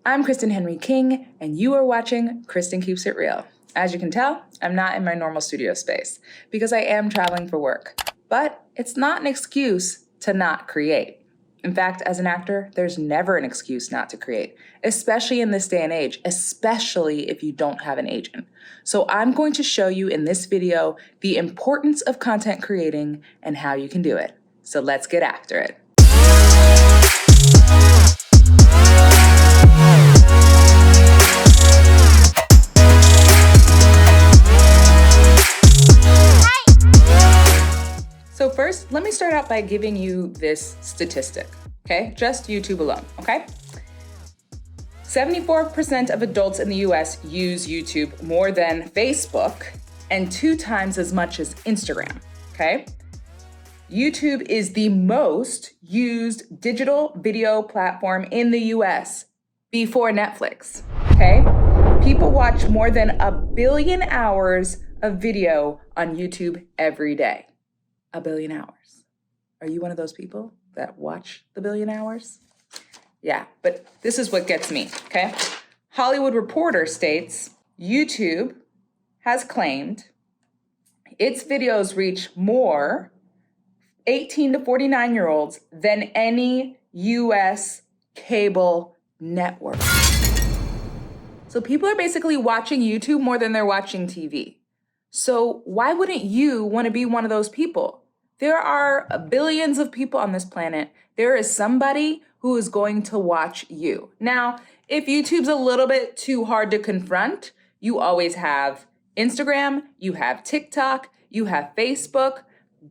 I'm Kristen Henry King, and you are watching Kristen Keeps It Real. As you can tell, I'm not in my normal studio space because I am traveling for work, but it's not an excuse to not create. In fact, as an actor, there's never an excuse not to create, especially in this day and age, especially if you don't have an agent. So I'm going to show you in this video the importance of content creating and how you can do it. So let's get after it. So first, let me start out by giving you this statistic, okay? Just YouTube alone, okay? 74% of adults in the US use YouTube more than Facebook and 2 times as much as Instagram, okay? YouTube is the most used digital video platform in the US before Netflix, okay? People watch more than 1 billion hours of video on YouTube every day. 1 billion hours. Are you one of those people that watch the 1 billion hours? Yeah, but this is what gets me, okay? Hollywood Reporter states, YouTube has claimed its videos reach more 18 to 49-year-olds than any US cable network. So people are basically watching YouTube more than they're watching TV. So why wouldn't you want to be one of those people? There are billions of people on this planet. There is somebody who is going to watch you. Now, if YouTube's a little bit too hard to confront, you always have Instagram, you have TikTok, you have Facebook.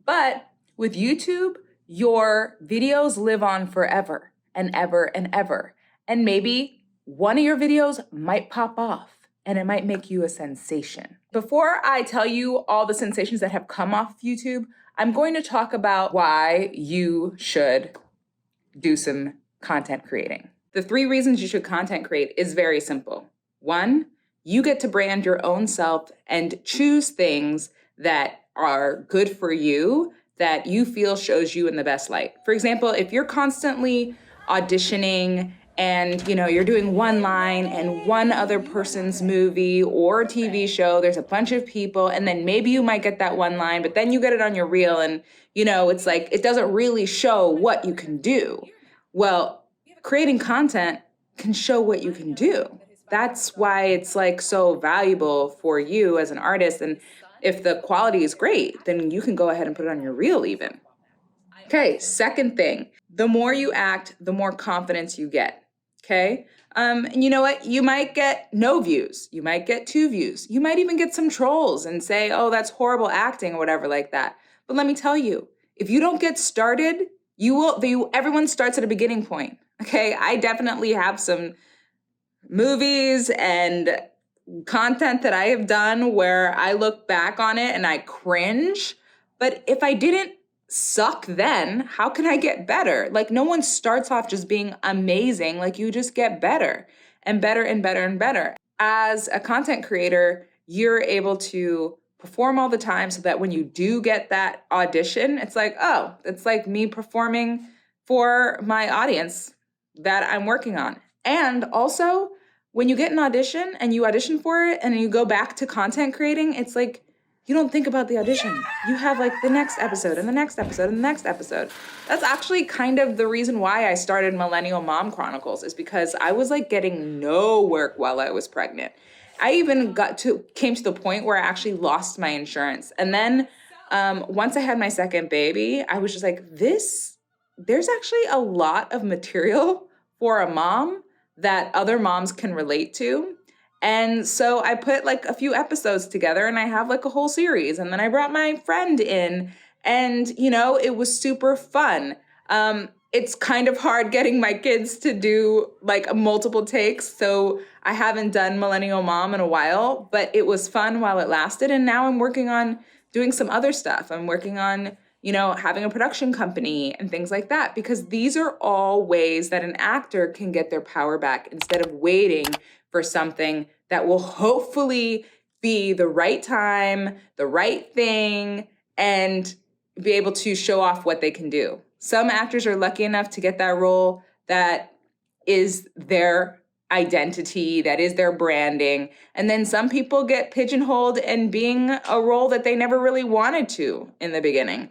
But with YouTube, your videos live on forever and ever and ever. And maybe one of your videos might pop off and it might make you a sensation. Before I tell you all the sensations that have come off YouTube, I'm going to talk about why you should do some content creating. The 3 reasons you should content create is very simple. 1, you get to brand your own self and choose things that are good for you, that you feel shows you in the best light. For example, if you're constantly auditioning and you're doing one line and one other person's movie or TV show, there's a bunch of people, and then maybe you might get that one line, but then you get it on your reel and it's like it doesn't really show what you can do. Well, creating content can show what you can do. That's why it's like so valuable for you as an artist. And if the quality is great, then you can go ahead and put it on your reel even. Okay, second thing, the more you act, the more confidence you get. Okay. And you know what? You might get no views. You might get 2 views. You might even get some trolls and say, oh, that's horrible acting or whatever like that. But let me tell you, if you don't get started, everyone starts at a beginning point. Okay. I definitely have some movies and content that I have done where I look back on it and I cringe. But if I didn't suck then, how can I get better? Like, no one starts off just being amazing. Like, you just get better and better and better and better. As a content creator, you're able to perform all the time so that when you do get that audition, it's like, oh, it's like me performing for my audience that I'm working on. And also, when you get an audition and you audition for it and you go back to content creating, it's like, you don't think about the audition. You have like the next episode and the next episode and the next episode. That's actually kind of the reason why I started Millennial Mom Chronicles, is because I was like getting no work while I was pregnant. I even came to the point where I actually lost my insurance. And then once I had my second baby, I was just like, there's actually a lot of material for a mom that other moms can relate to. And so I put like a few episodes together and I have like a whole series. And then I brought my friend in and, it was super fun. It's kind of hard getting my kids to do like multiple takes. So I haven't done Millennial Mom in a while, but it was fun while it lasted. And now I'm working on doing some other stuff. I'm working on, having a production company and things like that, because these are all ways that an actor can get their power back instead of waiting for something that will hopefully be the right time, the right thing, and be able to show off what they can do. Some actors are lucky enough to get that role that is their identity, that is their branding. And then some people get pigeonholed in being a role that they never really wanted to in the beginning.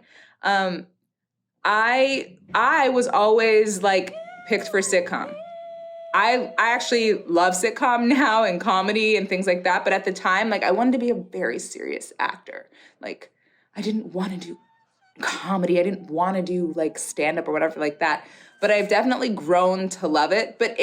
I was always like picked for sitcom. I actually love sitcom now and comedy and things like that. But at the time, like I wanted to be a very serious actor. Like I didn't want to do comedy. I didn't want to do like stand up or whatever like that. But I've definitely grown to love it. But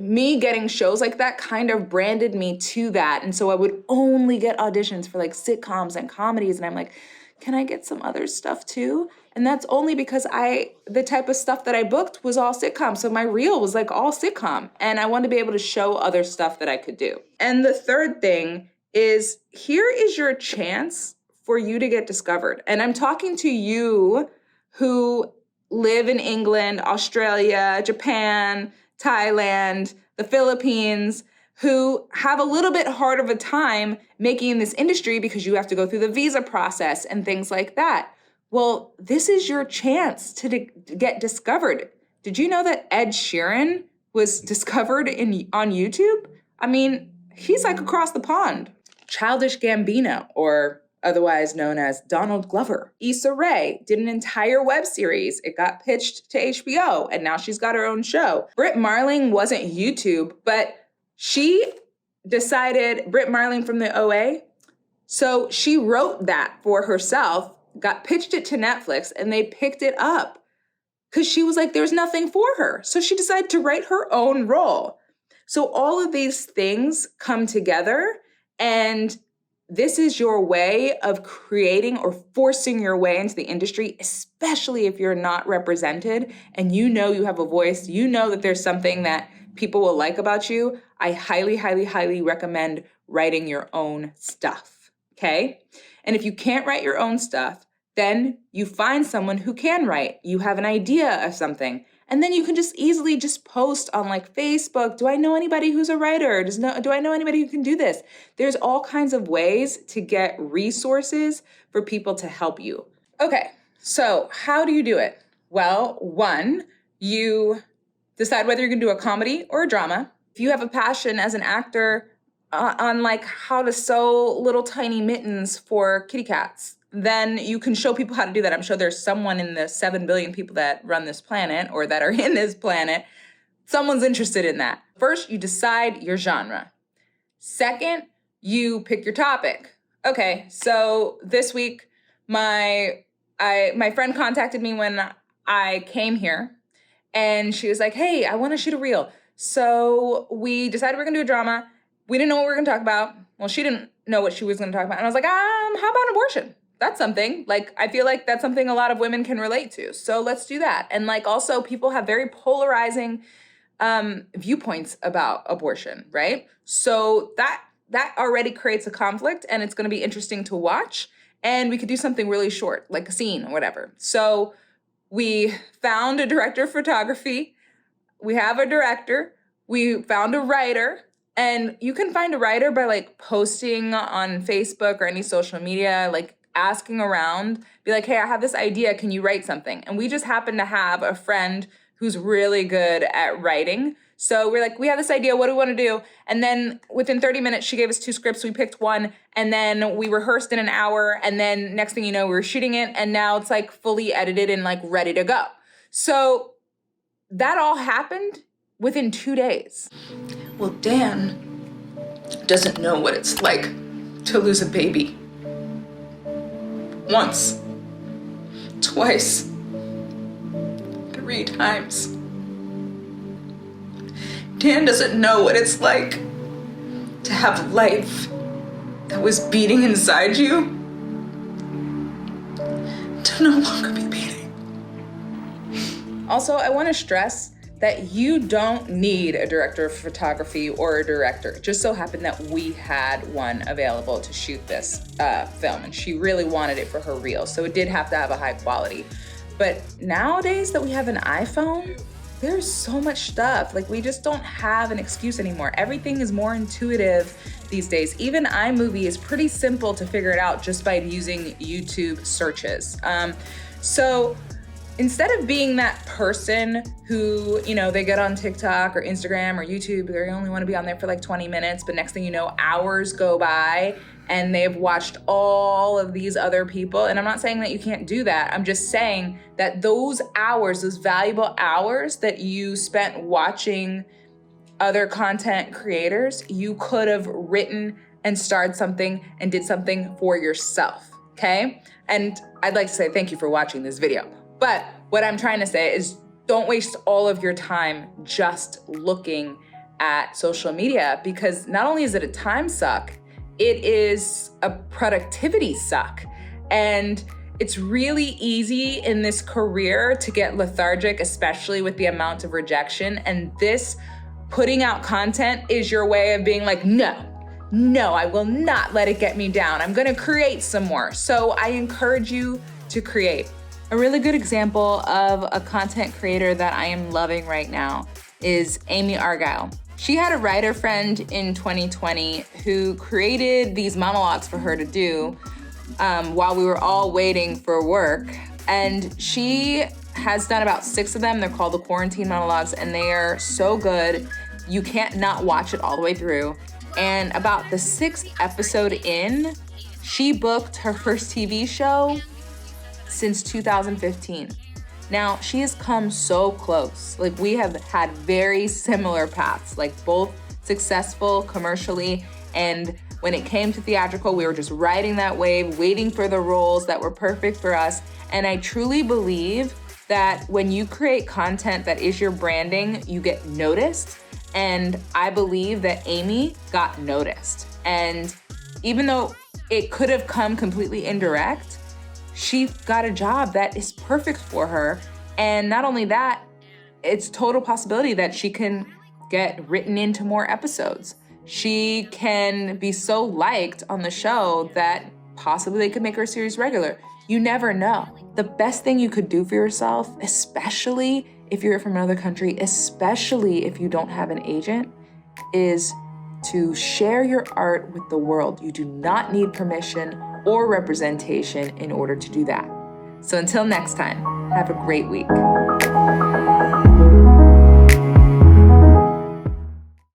me getting shows like that kind of branded me to that. And so I would only get auditions for like sitcoms and comedies. And I'm like, can I get some other stuff too? And that's only because the type of stuff that I booked was all sitcom. So my reel was like all sitcom. And I wanted to be able to show other stuff that I could do. And the third thing is, here is your chance for you to get discovered. And I'm talking to you who live in England, Australia, Japan, Thailand, the Philippines, who have a little bit hard of a time making in this industry because you have to go through the visa process and things like that. Well, this is your chance to get discovered. Did you know that Ed Sheeran was discovered on YouTube? I mean, he's like across the pond. Childish Gambino, or otherwise known as Donald Glover. Issa Rae did an entire web series. It got pitched to HBO, and now she's got her own show. Britt Marling wasn't YouTube, but she decided, Britt Marling from the OA, so she wrote that for herself, got pitched it to Netflix, and they picked it up because she was like, there's nothing for her. So she decided to write her own role. So all of these things come together, and this is your way of creating or forcing your way into the industry, especially if you're not represented and you know you have a voice, you know that there's something that people will like about you. I highly, highly, highly recommend writing your own stuff, okay? And if you can't write your own stuff, then you find someone who can write. You have an idea of something. And then you can just easily just post on like Facebook. Do I know anybody who's a writer? Do I know anybody who can do this? There's all kinds of ways to get resources for people to help you. Okay, so how do you do it? Well, one, you decide whether you're gonna do a comedy or a drama. If you have a passion as an actor on like how to sew little tiny mittens for kitty cats, then you can show people how to do that. I'm sure there's someone in the 7 billion people that run this planet or that are in this planet. Someone's interested in that. First, you decide your genre. Second, you pick your topic. Okay, so this week, my friend contacted me when I came here, and she was like, hey, I want to shoot a reel. So we decided we're going to do a drama. We didn't know what we were going to talk about. Well, she didn't know what she was going to talk about. And I was like, how about abortion? That's something. Like, I feel like that's something a lot of women can relate to. So let's do that. And like, also people have very polarizing viewpoints about abortion, right? So that already creates a conflict, and it's going to be interesting to watch. And we could do something really short, like a scene or whatever. So we found a director of photography. We have a director. We found a writer. And you can find a writer by like posting on Facebook or any social media, like asking around, be like, hey, I have this idea. Can you write something? And we just happen to have a friend who's really good at writing. So we're like, we have this idea. What do we want to do? And then within 30 minutes, she gave us 2 scripts. We picked one, and then we rehearsed in an hour. And then next thing you know, we were shooting it. And now it's like fully edited and like ready to go. So that all happened within 2 days. Well, Dan doesn't know what it's like to lose a baby. Once, twice, 3 times. Dan doesn't know what it's like to have life that was beating inside you to no longer be beating. Also, I want to stress that you don't need a director of photography or a director. It just so happened that we had one available to shoot this film, and she really wanted it for her reel, so it did have to have a high quality. But nowadays that we have an iPhone, there's so much stuff. Like, we just don't have an excuse anymore. Everything is more intuitive these days. Even iMovie is pretty simple to figure it out just by using YouTube searches. So instead of being that person who, they get on TikTok or Instagram or YouTube, they only want to be on there for like 20 minutes, but next thing you know, hours go by and they've watched all of these other people. And I'm not saying that you can't do that. I'm just saying that those hours, those valuable hours that you spent watching other content creators, you could have written and started something and did something for yourself, okay? And I'd like to say thank you for watching this video. But what I'm trying to say is don't waste all of your time just looking at social media, because not only is it a time suck, it is a productivity suck. And it's really easy in this career to get lethargic, especially with the amount of rejection. And this putting out content is your way of being like, no, I will not let it get me down. I'm gonna create some more. So I encourage you to create. A really good example of a content creator that I am loving right now is Amy Argyle. She had a writer friend in 2020 who created these monologues for her to do while we were all waiting for work. And she has done about 6 of them. They're called the Quarantine Monologues, and they are so good. You can't not watch it all the way through. And about the 6th episode in, she booked her first TV show since 2015. Now, she has come so close. Like, we have had very similar paths, like both successful commercially, and when it came to theatrical, we were just riding that wave, waiting for the roles that were perfect for us. And I truly believe that when you create content that is your branding, you get noticed. And I believe that Amy got noticed. And even though it could have come completely indirect, she got a job that is perfect for her. And not only that, it's total possibility that she can get written into more episodes. She can be so liked on the show that possibly they could make her a series regular. You never know. The best thing you could do for yourself, especially if you're from another country, especially if you don't have an agent, is to share your art with the world. You do not need permission or representation in order to do that. So until next time, have a great week.